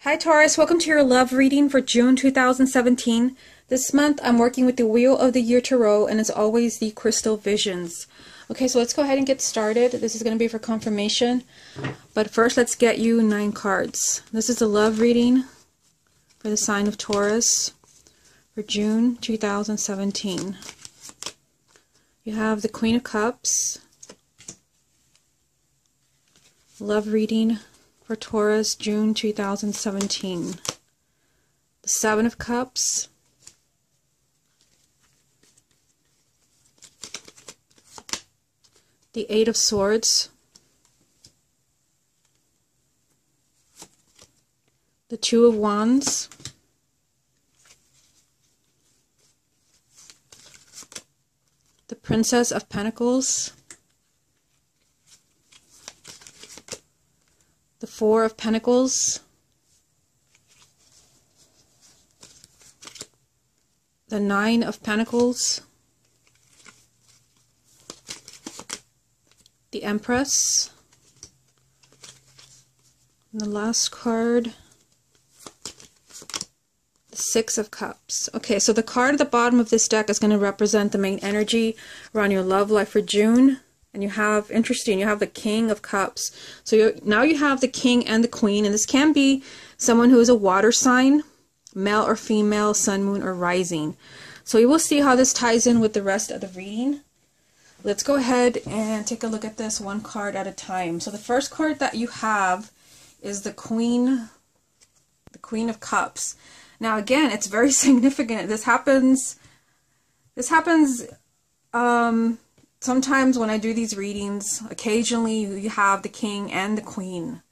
Hi Taurus, welcome to your love reading for June 2017. This month I'm working with the Wheel of the Year Tarot, and as always the Crystal Visions. Okay, so let's go ahead and get started. This is going to be for confirmation, but first let's get you 9 cards. This is the love reading for the sign of Taurus for June 2017. You have the Queen of Cups, love reading for Taurus, June 2017. The Seven of Cups, the Eight of Swords, the Two of Wands, the Princess of Pentacles, the Four of Pentacles, the Nine of Pentacles, the Empress, and the last card, the Six of Cups. Okay, so the card at the bottom of this deck is going to represent the main energy around your love life for June. And you have, interesting, you have the King of Cups. So now you have the King and the Queen, and this can be someone who is a water sign, male or female, sun, moon, or rising. So you will see how this ties in with the rest of the reading. Let's go ahead and take a look at this one card at a time. So the first card that you have is the Queen of Cups. Now again, it's very significant. This happens sometimes when I do these readings, occasionally you have the King and the Queen.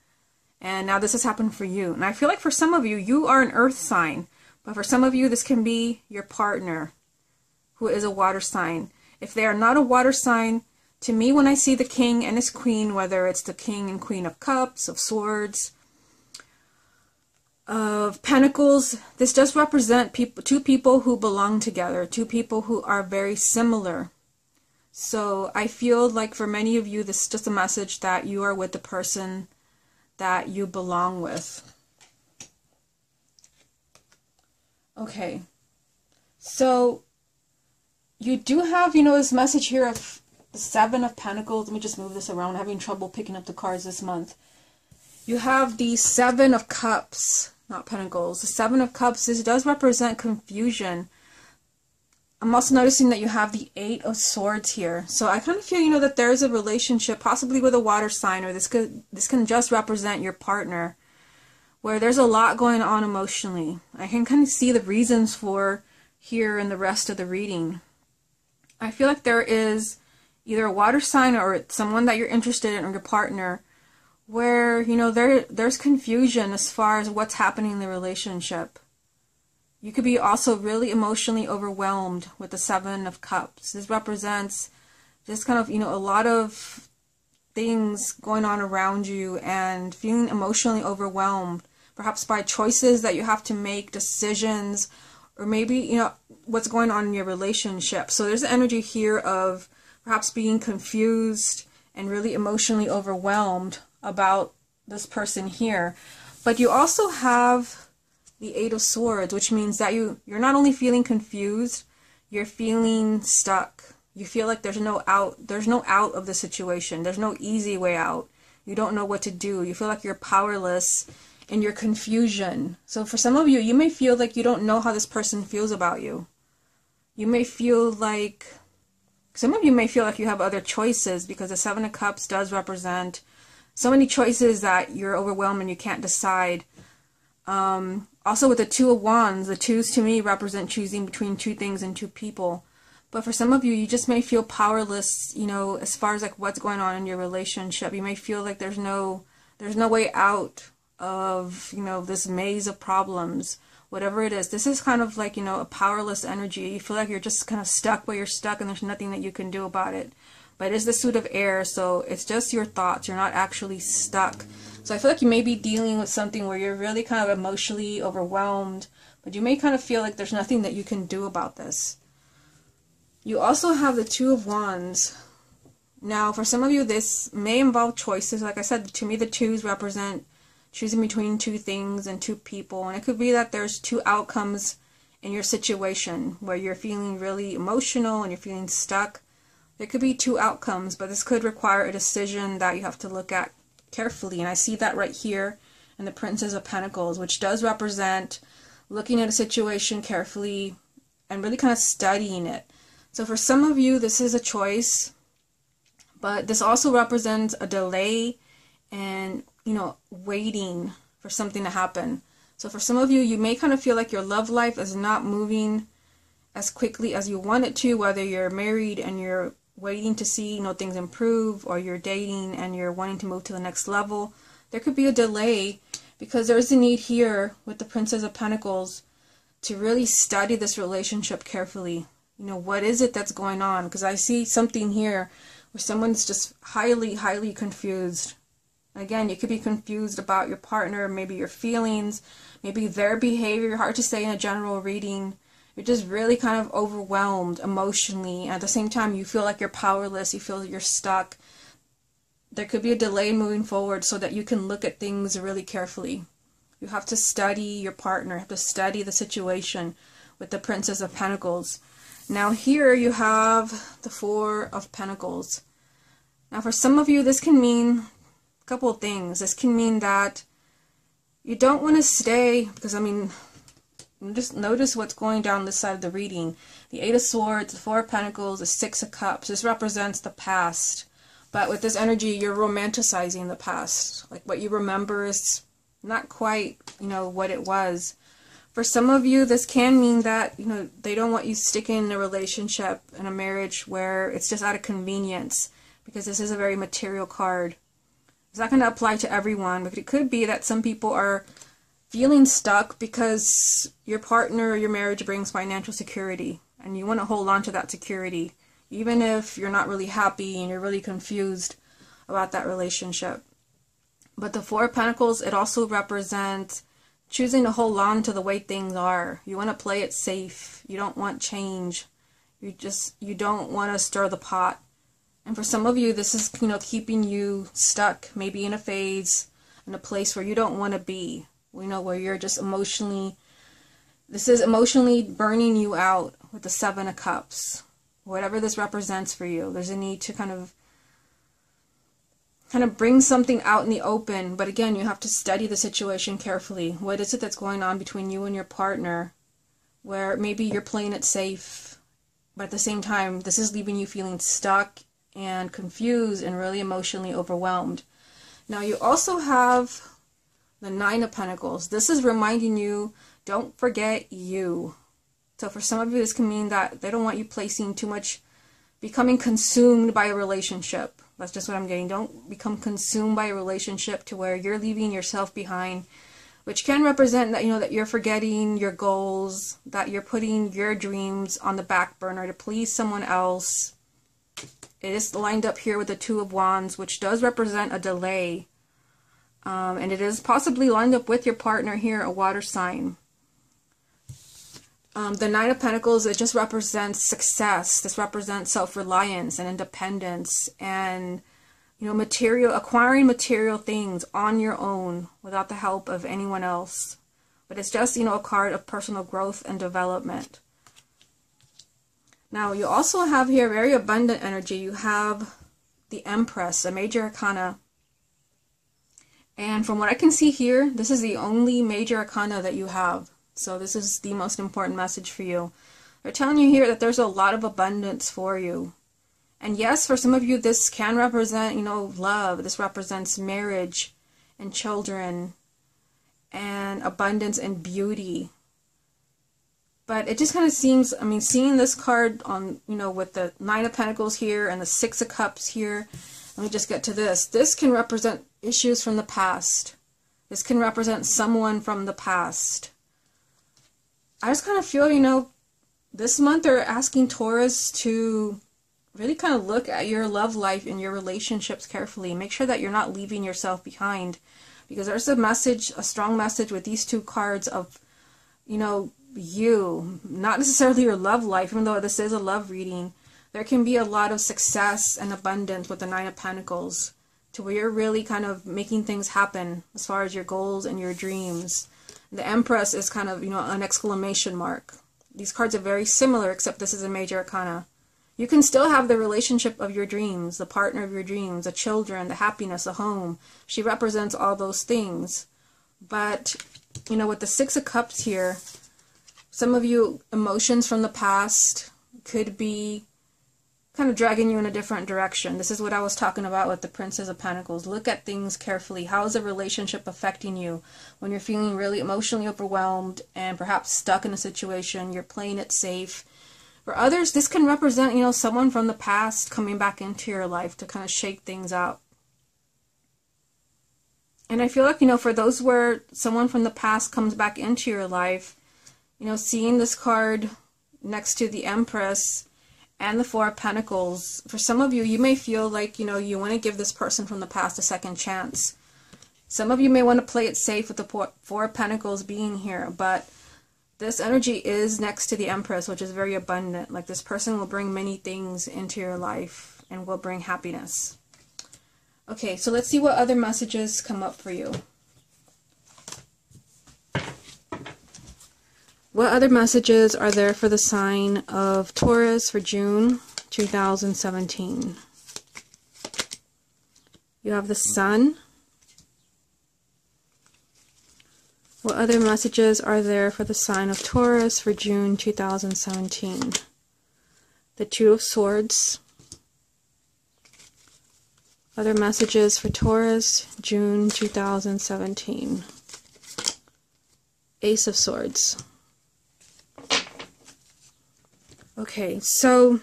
And now this has happened for you. And I feel like for some of you, you are an earth sign. But for some of you, this can be your partner who is a water sign. If they are not a water sign, to me when I see the King and his Queen, whether it's the King and Queen of Cups, of Swords, of Pentacles, this does represent two people who belong together, two people who are very similar. So I feel like for many of you, this is just a message that you are with the person that you belong with. Okay, so you do have, this message here of the Seven of Pentacles. Let me just move this around. I'm having trouble picking up the cards this month. You have the Seven of Cups, not Pentacles. The Seven of Cups, this does represent confusion. I'm also noticing that you have the Eight of Swords here. So I kind of feel, that there's a relationship, possibly with a water sign, or this can just represent your partner, where there's a lot going on emotionally. I can kind of see the reasons for here in the rest of the reading. I feel like there is either a water sign or someone that you're interested in, or your partner, where, there's confusion as far as what's happening in the relationship. You could be also really emotionally overwhelmed with the Seven of Cups. This represents just kind of, a lot of things going on around you and feeling emotionally overwhelmed, perhaps by choices that you have to make, decisions, or maybe, what's going on in your relationship. So there's the energy here of perhaps being confused and really emotionally overwhelmed about this person here. But you also have the Eight of Swords, which means that you're not only feeling confused, you're feeling stuck. You feel like there's no out of the situation. There's no easy way out. You don't know what to do. You feel like you're powerless in your confusion. So for some of you, you may feel like you don't know how this person feels about you. You may feel like, some of you may feel like you have other choices, because the Seven of Cups does represent so many choices that you're overwhelmed and you can't decide. Also with the Two of Wands, the twos to me represent choosing between two things and two people. But for some of you, you just may feel powerless, as far as like what's going on in your relationship. You may feel like there's no way out of, this maze of problems, whatever it is. This is kind of like, a powerless energy. You feel like you're just kind of stuck where you're stuck and there's nothing that you can do about it. But it is the Suit of Air, so it's just your thoughts. You're not actually stuck. So I feel like you may be dealing with something where you're really kind of emotionally overwhelmed, but you may kind of feel like there's nothing that you can do about this. You also have the Two of Wands. Now, for some of you, this may involve choices. Like I said, to me, the twos represent choosing between two things and two people. And it could be that there's two outcomes in your situation where you're feeling really emotional and you're feeling stuck. There could be two outcomes, but this could require a decision that you have to look at carefully. And I see that right here in the Princess of Pentacles, which does represent looking at a situation carefully and really kind of studying it. So for some of you, this is a choice, but this also represents a delay and, waiting for something to happen. So for some of you, you may kind of feel like your love life is not moving as quickly as you want it to, whether you're married and you're waiting to see, things improve, or you're dating and you're wanting to move to the next level. There could be a delay because there's a need here with the Princess of Pentacles to really study this relationship carefully. What is it that's going on? Because I see something here where someone's just highly, highly confused. Again, you could be confused about your partner, maybe your feelings, maybe their behavior. Hard to say in a general reading. You're just really kind of overwhelmed emotionally. At the same time, you feel like you're powerless. You feel you're stuck. There could be a delay moving forward so that you can look at things really carefully. You have to study your partner. You have to study the situation with the Princess of Pentacles. Now here you have the Four of Pentacles. Now for some of you, this can mean couple of things. This can mean that you don't want to stay, because just notice what's going down this side of the reading. The Eight of Swords, the Four of Pentacles, the Six of Cups. This represents the past. But with this energy, you're romanticizing the past. Like what you remember is not quite, what it was. For some of you, this can mean that, they don't want you sticking in a relationship, in a marriage where it's just out of convenience, because this is a very material card. It's not going to apply to everyone, but it could be that some people are feeling stuck because your partner or your marriage brings financial security, and you want to hold on to that security, even if you're not really happy and you're really confused about that relationship. But the Four of Pentacles, it also represents choosing to hold on to the way things are. You want to play it safe. You don't want change. You don't want to stir the pot. And for some of you, this is, keeping you stuck, maybe in a phase, in a place where you don't want to be. Where you're just this is emotionally burning you out with the Seven of Cups. Whatever this represents for you, there's a need to kind of bring something out in the open. But again, you have to study the situation carefully. What is it that's going on between you and your partner, where maybe you're playing it safe, but at the same time, this is leaving you feeling stuck and confused and really emotionally overwhelmed. Now you also have the Nine of Pentacles. This is reminding you, don't forget you. So for some of you, this can mean that they don't want you placing too much, becoming consumed by a relationship. That's just what I'm getting. Don't become consumed by a relationship to where you're leaving yourself behind, which can represent that, that you're forgetting your goals, that you're putting your dreams on the back burner to please someone else. It is lined up here with the Two of Wands, which does represent a delay. And it is possibly lined up with your partner here, a water sign. The Nine of Pentacles, it just represents success. This represents self-reliance and independence and, acquiring material things on your own without the help of anyone else. But it's just, a card of personal growth and development. Now, you also have here very abundant energy. You have the Empress, a major arcana. And from what I can see here, this is the only major arcana that you have. So this is the most important message for you. They're telling you here that there's a lot of abundance for you. And yes, for some of you, this can represent, love. This represents marriage and children and abundance and beauty. But it just kind of seems, seeing this card on, with the Nine of Pentacles here and the Six of Cups here, let me just get to this. This can represent issues from the past. This can represent someone from the past. I just kind of feel, this month they're asking Taurus to really kind of look at your love life and your relationships carefully. Make sure that you're not leaving yourself behind. Because there's a message, a strong message with these two cards of, you, not necessarily your love life, even though this is a love reading. There can be a lot of success and abundance with the Nine of Pentacles. to where you're really kind of making things happen as far as your goals and your dreams. The Empress is kind of, an exclamation mark. These cards are very similar, except this is a major arcana. You can still have the relationship of your dreams, the partner of your dreams, the children, the happiness, the home. She represents all those things. But, with the Six of Cups here, some of you, emotions from the past could be kind of dragging you in a different direction. This is what I was talking about with the Princess of Pentacles. Look at things carefully. How is a relationship affecting you when you're feeling really emotionally overwhelmed and perhaps stuck in a situation? You're playing it safe. For others, this can represent, someone from the past coming back into your life to kind of shake things up. And I feel like, for those where someone from the past comes back into your life, seeing this card next to the Empress and the Four of Pentacles, for some of you, you may feel like, you want to give this person from the past a second chance. Some of you may want to play it safe with the Four of Pentacles being here, but this energy is next to the Empress, which is very abundant. Like, this person will bring many things into your life and will bring happiness. Okay, so let's see what other messages come up for you. What other messages are there for the sign of Taurus for June 2017? You have the Sun. What other messages are there for the sign of Taurus for June 2017? The Two of Swords. Other messages for Taurus, June 2017. Ace of Swords. Okay, so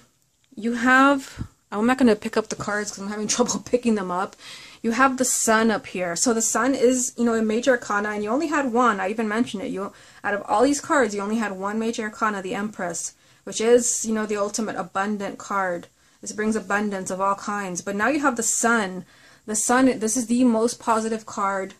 you have, I'm not going to pick up the cards because I'm having trouble picking them up. You have the Sun up here. So the Sun is, a major arcana, and you only had one. I even mentioned it. Out of all these cards, you only had one major arcana, the Empress, which is, the ultimate abundant card. This brings abundance of all kinds. But now you have the Sun. The Sun, this is the most positive card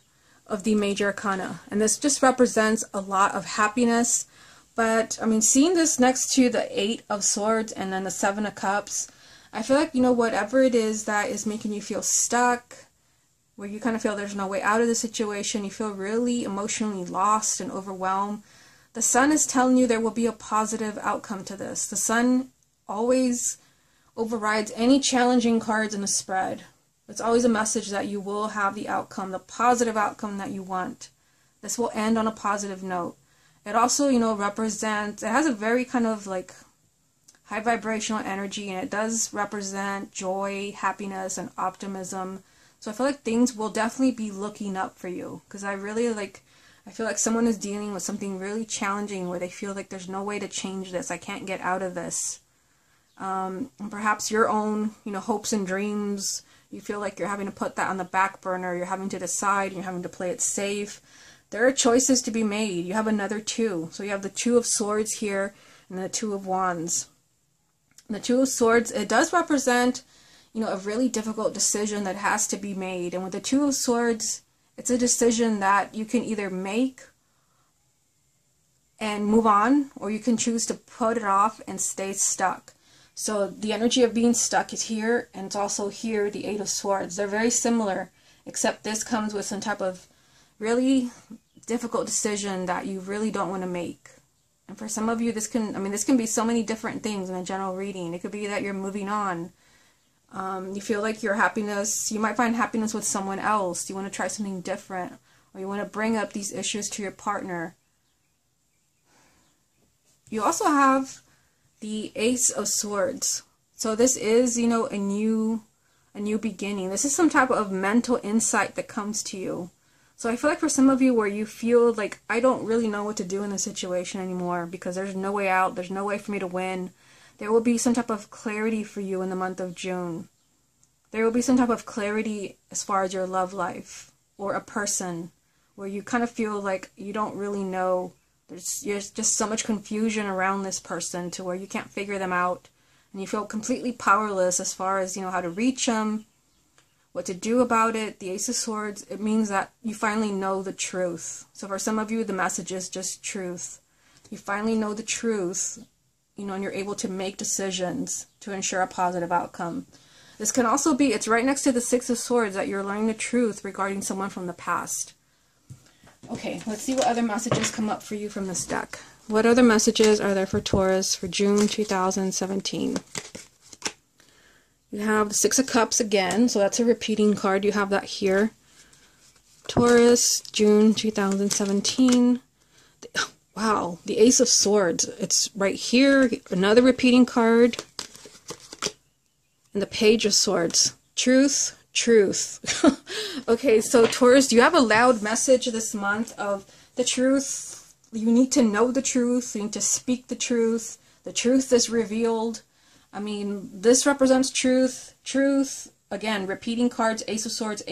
of the major arcana. And this just represents a lot of happiness. But, seeing this next to the Eight of Swords and then the Seven of Cups, I feel like, whatever it is that is making you feel stuck, where you kind of feel there's no way out of the situation, you feel really emotionally lost and overwhelmed, the Sun is telling you there will be a positive outcome to this. The Sun always overrides any challenging cards in the spread. It's always a message that you will have the outcome, the positive outcome that you want. This will end on a positive note. It also, represents, it has a very kind of like high vibrational energy, and it does represent joy, happiness, and optimism. So I feel like things will definitely be looking up for you, because I feel like someone is dealing with something really challenging where they feel like there's no way to change this. I can't get out of this. And perhaps your own, hopes and dreams, you feel like you're having to put that on the back burner. You're having to decide, you're having to play it safe. There are choices to be made. You have another two. So you have the Two of Swords here and the Two of Wands. And the Two of Swords, it does represent, a really difficult decision that has to be made. And with the Two of Swords, it's a decision that you can either make and move on, or you can choose to put it off and stay stuck. So the energy of being stuck is here, and it's also here, the Eight of Swords. They're very similar, except this comes with some type of really difficult decision that you really don't want to make. And for some of you, this can be so many different things in a general reading. It could be that you're moving on. You feel like you might find happiness with someone else. You want to try something different, or you want to bring up these issues to your partner. You also have the Ace of Swords. So this is, a new beginning. This is some type of mental insight that comes to you. So I feel like for some of you where you feel like, I don't really know what to do in this situation anymore because there's no way out, there's no way for me to win, there will be some type of clarity for you in the month of June. There will be some type of clarity as far as your love life or a person where you kind of feel like you don't really know. There's just so much confusion around this person to where you can't figure them out. And you feel completely powerless as far as, how to reach them, what to do about it. The Ace of Swords, it means that you finally know the truth. So for some of you, the message is just truth. You finally know the truth, and you're able to make decisions to ensure a positive outcome. This can also be, it's right next to the Six of Swords, that you're learning the truth regarding someone from the past. Okay, let's see what other messages come up for you from this deck. What other messages are there for Taurus for June 2017? You have the Six of Cups again, so that's a repeating card. You have that here. Taurus, June 2017. Wow, the Ace of Swords. It's right here. Another repeating card. And the Page of Swords. Truth, truth. Okay, so Taurus, you have a loud message this month of the truth. You need to know the truth. You need to speak the truth. The truth is revealed. I mean, this represents truth. Truth. Again, repeating cards, Ace of Swords,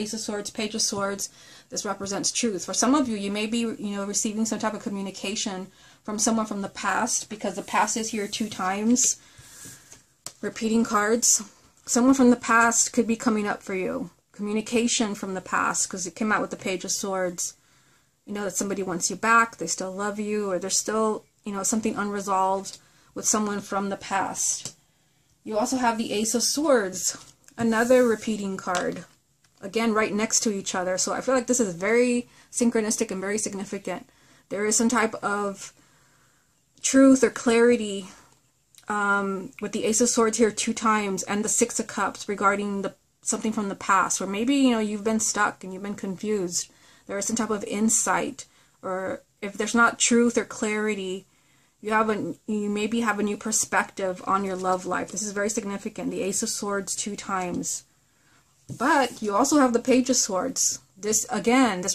Page of Swords. This represents truth. For some of you, you may be, receiving some type of communication from someone from the past, because the past is here 2 times. Repeating cards. Someone from the past could be coming up for you. Communication from the past, because it came out with the Page of Swords. You know that somebody wants you back, they still love you, or there's still, something unresolved with someone from the past. You also have the Ace of Swords. Another repeating card. Again, right next to each other. So I feel like this is very synchronistic and very significant. There is some type of truth or clarity with the Ace of Swords here 2 times, and the Six of Cups regarding something from the past. Or maybe, you've been stuck and you've been confused. There is some type of insight. Or if there's not truth or clarity, you maybe have a new perspective on your love life. This is very significant. The Ace of Swords 2 times. But you also have the Page of Swords. This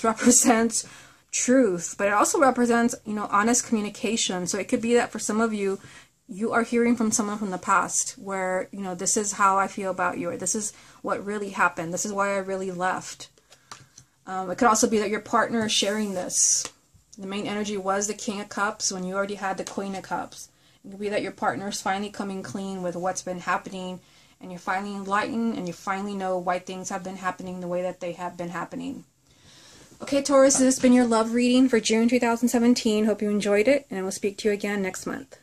represents truth, but it also represents, honest communication. So it could be that for some of you, you are hearing from someone from the past where, this is how I feel about you, or this is what really happened. This is why I really left. It could also be that your partner is sharing this. The main energy was the King of Cups when you already had the Queen of Cups. It could be that your partner is finally coming clean with what's been happening, and you're finally enlightened, and you finally know why things have been happening the way that they have been happening. Okay, Taurus, this has been your love reading for June 2017. Hope you enjoyed it, and I will speak to you again next month.